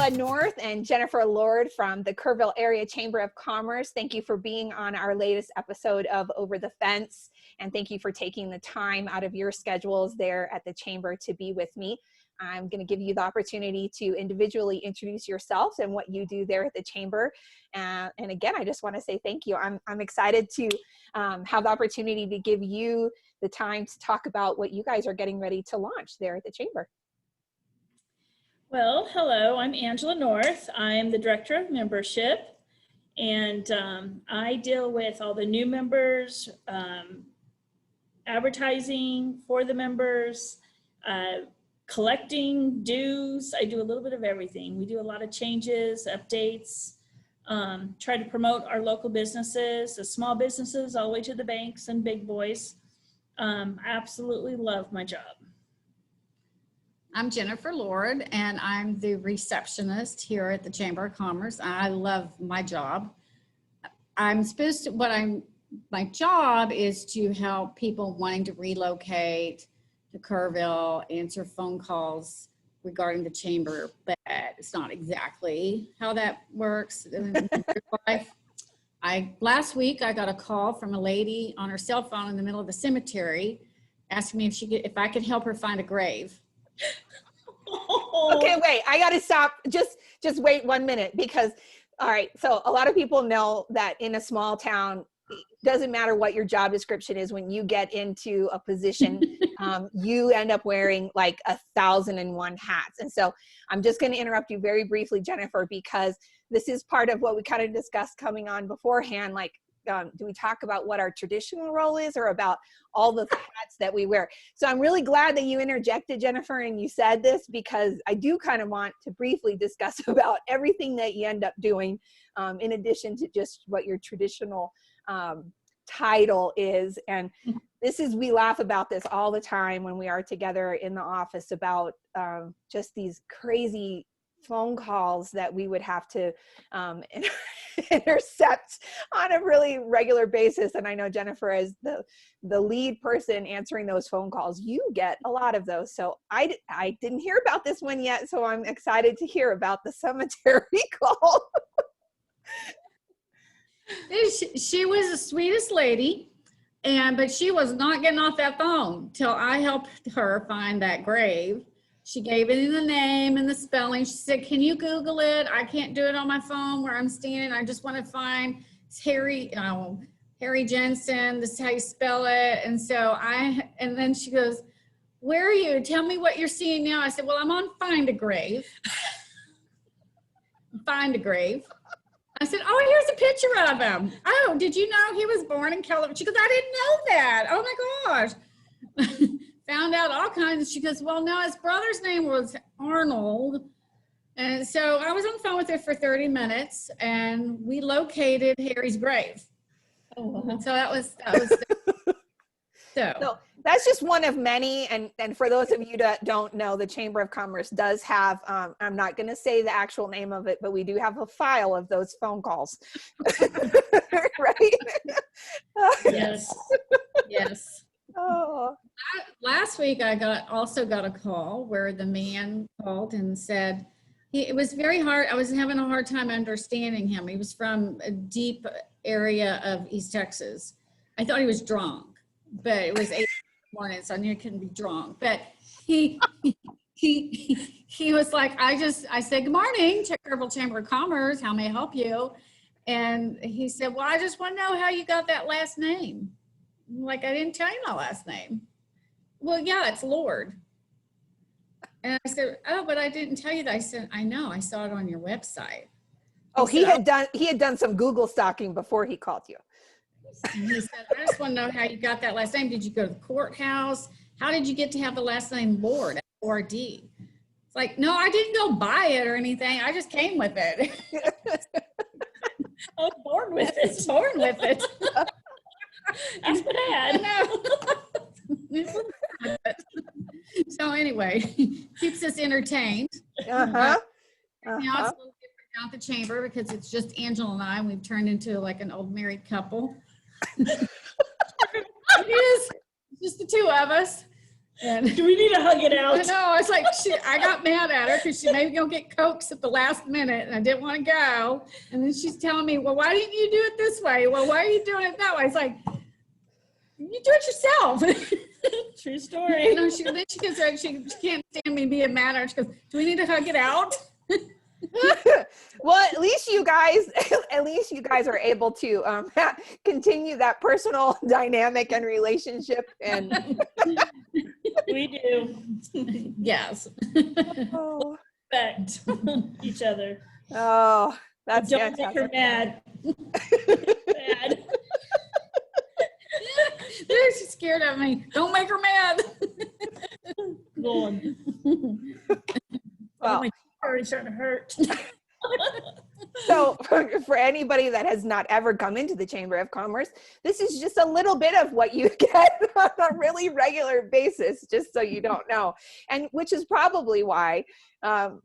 Angela North and Jennifer Lord from the Kerrville Area Chamber of Commerce. Thank you for being on our latest episode of Over the Fence, and thank you for taking the time out of your schedules there at the Chamber to be with me. I'm going to give you the opportunity to individually introduce yourselves and what you do there at the Chamber. And again, I just want to say thank you. I'm excited to have the opportunity to give you the time to talk about what you guys are getting ready to launch there at the Chamber. Well, hello, I'm Angela North. I'm the Director of Membership, and I deal with all the new members, advertising for the members, collecting dues. I do a little bit of everything. We do a lot of changes, updates, try to promote our local businesses, the small businesses, all the way to the banks and big boys. I absolutely love my job. I'm Jennifer Lord, and I'm the receptionist here at the Chamber of Commerce. I love my job. My job is to help people wanting to relocate to Kerrville, answer phone calls regarding the Chamber, but it's not exactly how that works in real life. Last week, I got a call from a lady on her cell phone in the middle of the cemetery asking me if I could help her find a grave. Okay, wait, I gotta stop. Just wait 1 minute, because all right, so a lot of people know that in a small town, it doesn't matter what your job description is. When you get into a position, you end up wearing like 1,001 hats. And so I'm just going to interrupt you very briefly, Jennifer, because this is part of what we kind of discussed coming on beforehand. Like, do we talk about what our traditional role is, or about all the hats that we wear? So I'm really glad that you interjected, Jennifer, and you said this, because I do kind of want to briefly discuss about everything that you end up doing, in addition to just what your traditional title is. And we laugh about this all the time when we are together in the office about just these crazy phone calls that we would have to intercept on a really regular basis. And I know Jennifer, as the lead person answering those phone calls, you get a lot of those. So I didn't hear about this one yet, so I'm excited to hear about the cemetery call. She was the sweetest lady, but she was not getting off that phone till I helped her find that grave. She gave it in the name and the spelling. She said, "Can you Google it? I can't do it on my phone where I'm standing. I just want to find Harry Jensen. This is how you spell it." And and then she goes, "Where are you? Tell me what you're seeing now." I said, "Well, I'm on Find a Grave." Find a Grave. I said, "Oh, here's a picture of him. Oh, did you know he was born in California?" She goes, "I didn't know that. Oh my gosh." Found out all kinds. She goes, "Well, no, his brother's name was Arnold." And so I was on the phone with her for 30 minutes, and we located Harry's grave. Oh, wow. So that was So that's just one of many. And for those of you that don't know, the Chamber of Commerce does have, I'm not going to say the actual name of it, but we do have a file of those phone calls. Right? Yes. Yes. Oh. Last week, I also got a call where the man called and said it was very hard. I was having a hard time understanding him. He was from a deep area of East Texas. I thought he was drunk, but it was 8 in the morning, so I knew he couldn't be drunk. But he was like, I said, "Good morning, Kerrville Chamber of Commerce. How may I help you?" And he said, "Well, I just want to know how you got that last name." I'm like, "I didn't tell you my last name." "Well, yeah, it's Lord." And I said, "Oh, but I didn't tell you that." I said, "I know, I saw it on your website." Oh, he had done some Google stalking before he called you. And he said, "I just want to know how you got that last name. Did you go to the courthouse? How did you get to have the last name Lord, L-O-R-D?" It's like, "No, I didn't go buy it or anything. I just came with it." I was born with it. Born with it. That's my dad. So anyway, keeps us entertained. Uh-huh. Now it's a little different down at the Chamber because it's just Angela and I. We've turned into like an old married couple. It is just the two of us. And Do we need to hug it I out? know, it's like, I got mad at her because she made me go get Cokes at the last minute and I didn't want to go. And then she's telling me, well, why didn't you do it this way? Well, why are you doing it that way? It's like, you do it yourself. True story. You know, then she gets there, she can't stand me being mad at her. She goes, do we need to hug it out? Well, at least you guys are able to continue that personal dynamic and relationship. And We do. Yes. oh, Respect each other. that's Don't fantastic. make her mad. Bad. She's scared of me. Don't make her mad. Go on. Well, Oh, my teeth are already starting to hurt. so for anybody that has not ever come into the Chamber of Commerce, this is just a little bit of what you get on a really regular basis, just so you don't know. And which is probably why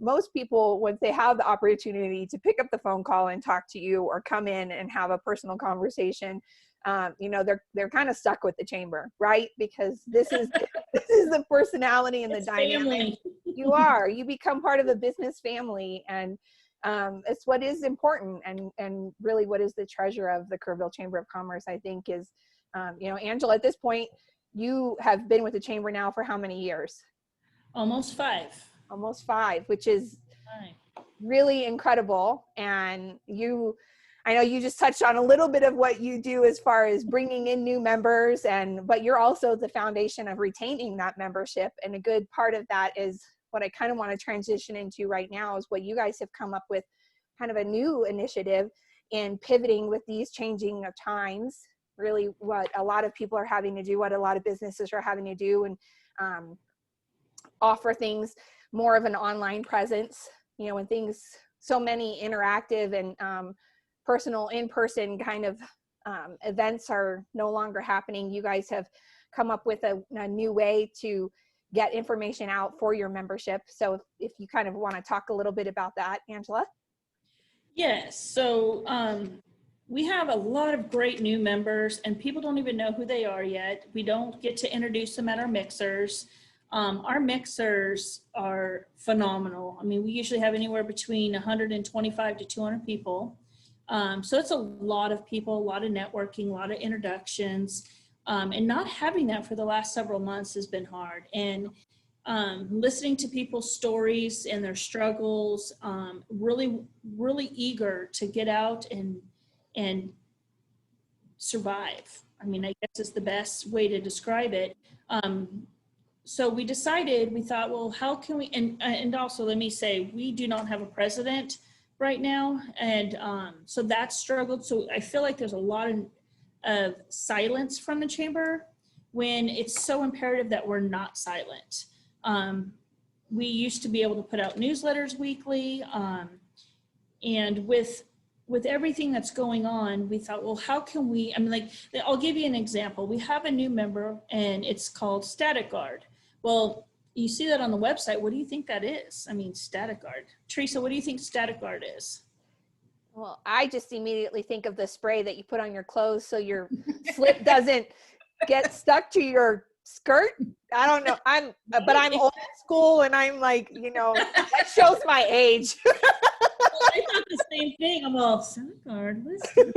most people, once they have the opportunity to pick up the phone call and talk to you or come in and have a personal conversation, they're kind of stuck with the chamber, right? Because this is the personality and the dynamic. You become part of a business family, and it's what is important, and really what is the treasure of the Kerrville Chamber of Commerce, I think, is Angela, at this point you have been with the chamber now for how many years? Almost five, which is really incredible. And I know you just touched on a little bit of what you do as far as bringing in new members, but you're also the foundation of retaining that membership. And a good part of that is what I kind of want to transition into right now, is what you guys have come up with, kind of a new initiative in pivoting with these changing of times, really what a lot of people are having to do, what a lot of businesses are having to do, and offer things more of an online presence, when things, so many interactive and personal in-person kind of events are no longer happening. You guys have come up with a new way to get information out for your membership. So if you kind of want to talk a little bit about that, Angela. Yes. So we have a lot of great new members, and people don't even know who they are yet. We don't get to introduce them at our mixers. Our mixers are phenomenal. I mean, we usually have anywhere between 125 to 200 people. So it's a lot of people, a lot of networking, a lot of introductions. And not having that for the last several months has been hard. And listening to people's stories and their struggles, really, really eager to get out and survive. I mean, I guess is the best way to describe it. So we thought, well, how can we, and also let me say, we do not have a president right now. And so that struggled. So I feel like there's a lot of silence from the chamber when it's so imperative that we're not silent. We used to be able to put out newsletters weekly. And with everything that's going on, we thought, well, how can we, I'll give you an example. We have a new member and it's called Static Guard. Well, you see that on the website. What do you think that is? I mean, Static Guard. Teresa, what do you think Static Guard is? Well, I just immediately think of the spray that you put on your clothes so your slip doesn't get stuck to your skirt. I don't know. I'm old school, and I'm like, that shows my age. Well, I thought the same thing. I'm all, Static Guard, what is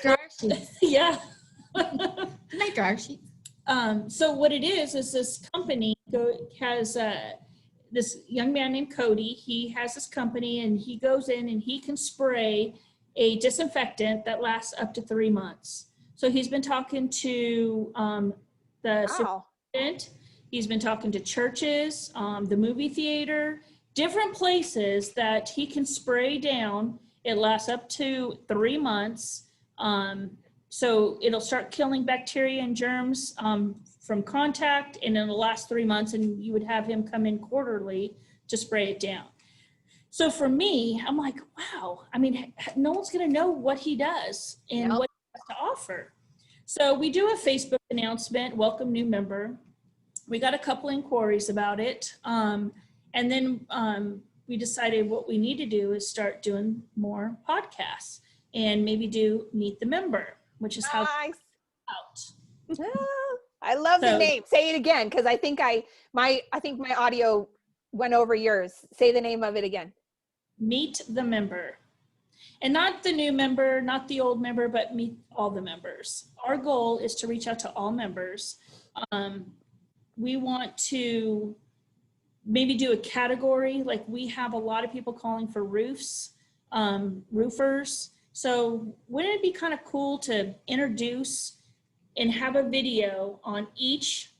Dryer sheets. Yeah. Night dryer sheets. So what it is this company has this young man named Cody. He has this company, and he goes in and he can spray a disinfectant that lasts up to 3 months. So he's been talking to the superintendent. He's been talking to churches, the movie theater, different places that he can spray down. It lasts up to 3 months. So it'll start killing bacteria and germs from contact, and it'll last 3 months, and you would have him come in quarterly to spray it down. So for me, I'm like, wow, I mean, no one's going to know what he does and what he has to offer. So we do a Facebook announcement, welcome new member. We got a couple inquiries about it. And then we decided what we need to do is start doing more podcasts and maybe do Meet the Member, which is how Nice. out. I love the So- name. Say it again, because I think my audio went over yours. Say the name of it again. Meet the Member. And not the new member, not the old member, but meet all the members. Our goal is to reach out to all members. We want to maybe do a category, like we have a lot of people calling for roofs, roofers. So wouldn't it be kind of cool to introduce and have a video on each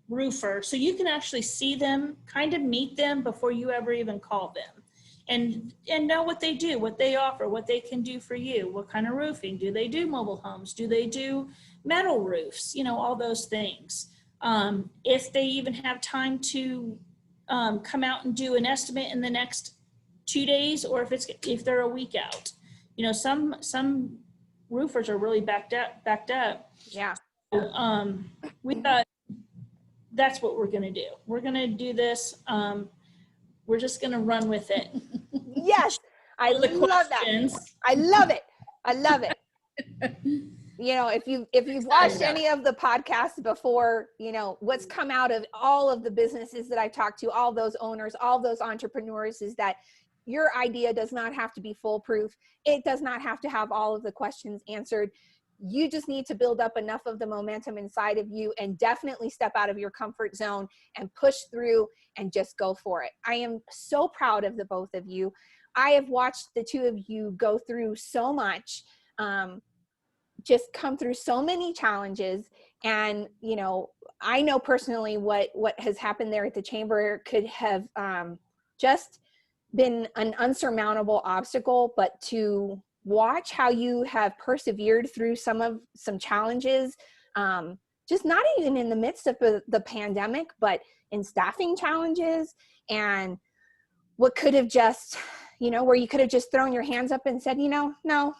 roofer so you can actually see them, kind of meet them before you ever even call them, and know what they do, what they offer, what they can do for you, what kind of roofing. Do they do mobile homes? Do they do metal roofs? You know, all those things. If they even have time to come out and do an estimate in the next 2 days, or if they're a week out. You know, some roofers are really backed up. Yeah. We thought that's what we're gonna do. We're gonna do this. We're just gonna run with it. Yes. I All the love that. questions. I love it. I love it. You know, if you've watched any of the podcasts before, you know, what's come out of all of the businesses that I've talked to, all those owners, all those entrepreneurs, is that your idea does not have to be foolproof. It does not have to have all of the questions answered. You just need to build up enough of the momentum inside of you and definitely step out of your comfort zone and push through and just go for it. I am so proud of the both of you. I have watched the two of you go through so much, just come through so many challenges. And, you know, I know personally what has happened there at the chamber could have just been an unsurmountable obstacle, but to watch how you have persevered through some challenges, just not even in the midst of the pandemic, but in staffing challenges, and what could have just, you know, where you could have just thrown your hands up and said, you know, no,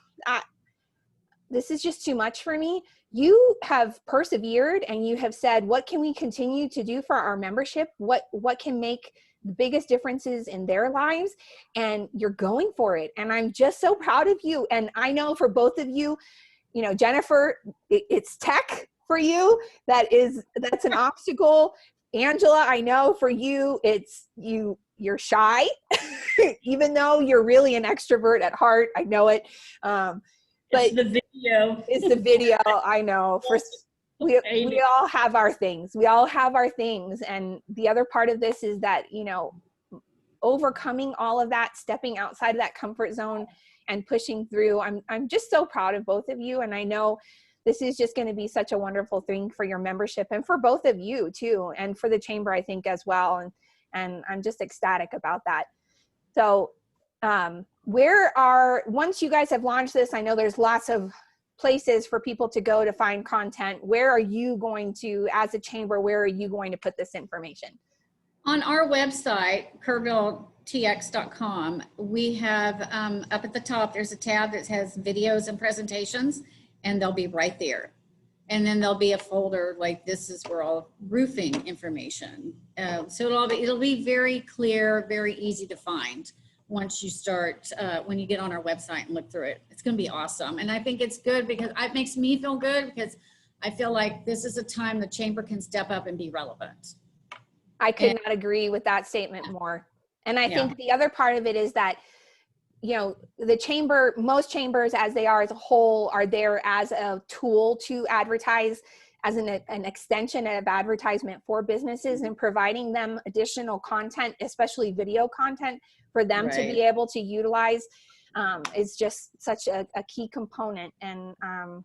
this is just too much for me. You have persevered and you have said, what can we continue to do for our membership? What can make the biggest differences in their lives? And you're going for it. And I'm just so proud of you. And I know for both of you, you know, Jennifer, it's tech for you. That's an obstacle. Angela, I know for you, you're shy, even though you're really an extrovert at heart. I know it. But it's the video. It's the video. I know. We all have our things. We all have our things. And the other part of this is that, you know, overcoming all of that, stepping outside of that comfort zone and pushing through. I'm just so proud of both of you. And I know this is just going to be such a wonderful thing for your membership and for both of you too. And for the chamber, I think, as well. And I'm just ecstatic about that. So, once you guys have launched this, I know there's lots of places for people to go to find content. Where are you going to, as a chamber, where are you going to put this information? On our website, kerrvilletx.com, we have up at the top, there's a tab that has videos and presentations, and they'll be right there. And then there'll be a folder like this is where all roofing information. So it'll be very clear, very easy to find once you start, when you get on our website and look through it. It's going to be awesome. And I think it's good because it makes me feel good, because I feel like this is a time the chamber can step up and be relevant. I could not agree with that statement more. And I think the other part of it is that, you know, the chamber, most chambers as they are as a whole are there as a tool to advertise, as an extension of advertisement for businesses, and providing them additional content, especially video content, for them to be able to utilize is just such a key component. And I'm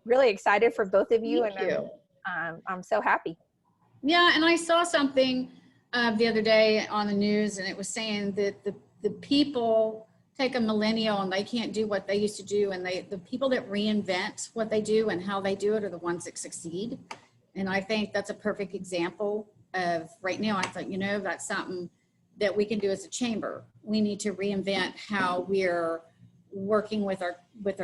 really excited for both of you. Thank you. I'm so happy. Yeah, and I saw something the other day on the news, and it was saying that the people take a millennial and they can't do what they used to do, and the people that reinvent what they do and how they do it are the ones that succeed. And I think that's a perfect example of right now. I thought, you know, that's something that we can do as a chamber. We need to reinvent how we're working with our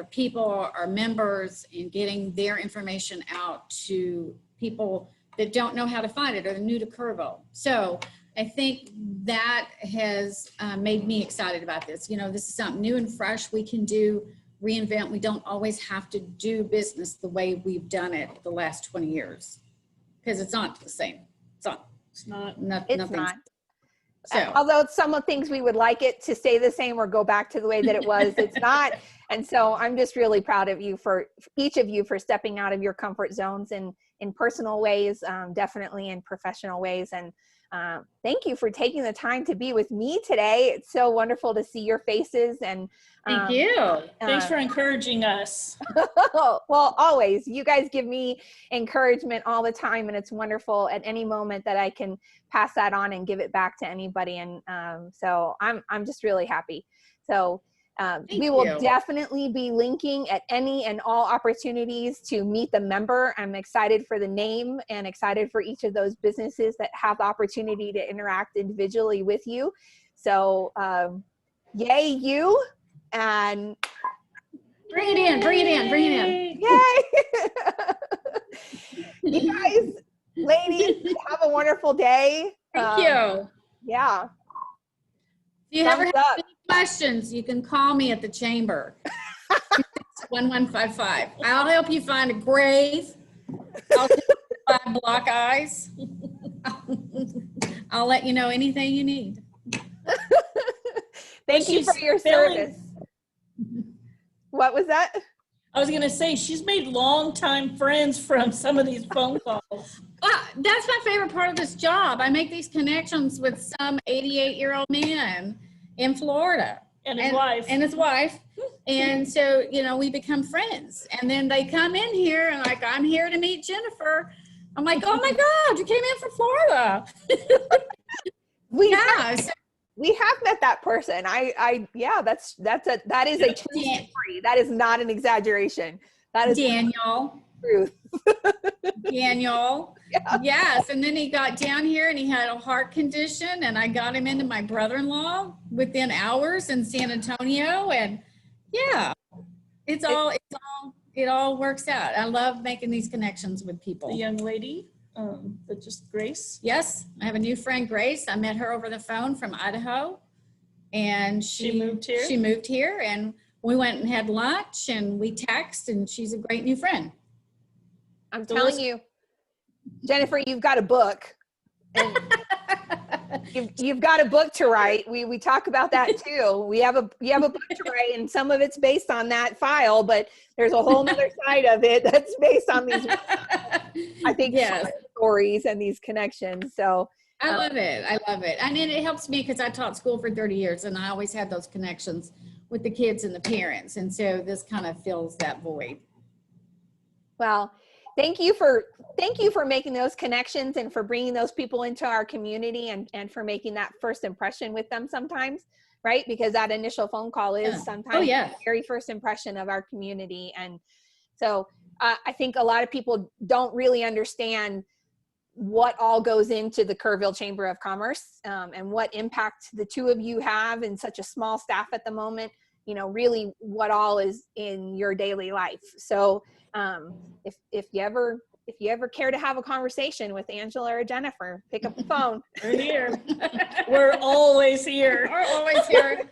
people, our members, and getting their information out to people that don't know how to find it or are new to Kerrville. So I think that has made me excited about this. You know, this is something new and fresh we can do, reinvent. We don't always have to do business the way we've done it the last 20 years. because it's not the same. It's not. It's Nothing. not. So Although some of things we would like it to stay the same or go back to the way that it was, it's not. And so I'm just really proud of you, for each of you, for stepping out of your comfort zones in personal ways, definitely in professional ways. And thank you for taking the time to be with me today. It's so wonderful to see your faces. And thank you. Thanks for encouraging us. well, always. You guys give me encouragement all the time, and it's wonderful at any moment that I can pass that on and give it back to anybody. And so I'm just really happy. So we will definitely be linking at any and all opportunities to meet the member. I'm excited for the name and excited for each of those businesses that have the opportunity to interact individually with you. So yay you, and Bring it in. yay. You guys, ladies, have a wonderful day. Thank you. Yeah. If you ever have any questions, you can call me at the chamber. 1155. I'll help you find a grave. I'll help you find block eyes. I'll let you know anything you need. Thank you for your service. What was that? I was going to say, she's made longtime friends from some of these phone calls. That's my favorite part of this job. I make these connections with some 88-year-old man in Florida. And his wife. And his wife. And so, you know, we become friends. And then they come in here and like, I'm here to meet Jennifer. I'm like, oh my God, you came in from Florida. We have met that person. Yeah, that is a true story. That is not an exaggeration. That is Daniel. Truth. Daniel. Yeah. Yes. And then he got down here and he had a heart condition, and I got him into my brother-in-law within hours in San Antonio. And yeah, it all works out. I love making these connections with people. The young lady, that just Grace. Yes. I have a new friend, Grace. I met her over the phone from Idaho, and she moved here, and we went and had lunch and we texted, and she's a great new friend. I'm telling you, Jennifer, you've got a book. And you've got a book to write. We talk about that too. You have a book to write, and some of it's based on that file, but there's a whole other side of it that's based on these, I think, stories and these connections. So I love it. And then it helps me because I taught school for 30 years and I always had those connections with the kids and the parents. And so this kind of fills that void. Well, thank you for making those connections and for bringing those people into our community and for making that first impression with them sometimes, right? Because that initial phone call is sometimes the very first impression of our community. And so I think a lot of people don't really understand what all goes into the Kerrville Chamber of Commerce and what impact the two of you have in such a small staff at the moment, you know, really what all is in your daily life. So if you ever care to have a conversation with Angela or Jennifer, pick up the phone. We're here. We're always here. We're always here.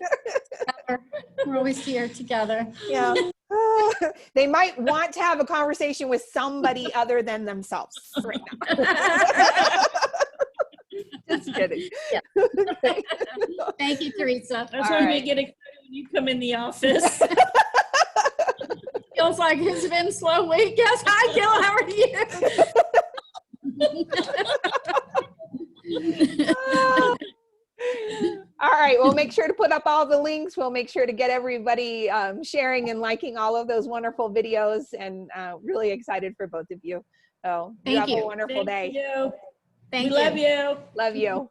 We're always here together. Yeah. They might want to have a conversation with somebody other than themselves right now. Just kidding. Yeah. Thank you, Teresa. That's why we get excited when you come in the office. Feels like it's been a slow week. Yes, hi, Gil. How are you? All right. We'll make sure to put up all the links. We'll make sure to get everybody sharing and liking all of those wonderful videos, and really excited for both of you. So you have a wonderful day. Thank you. Thank you. Love you. Love you.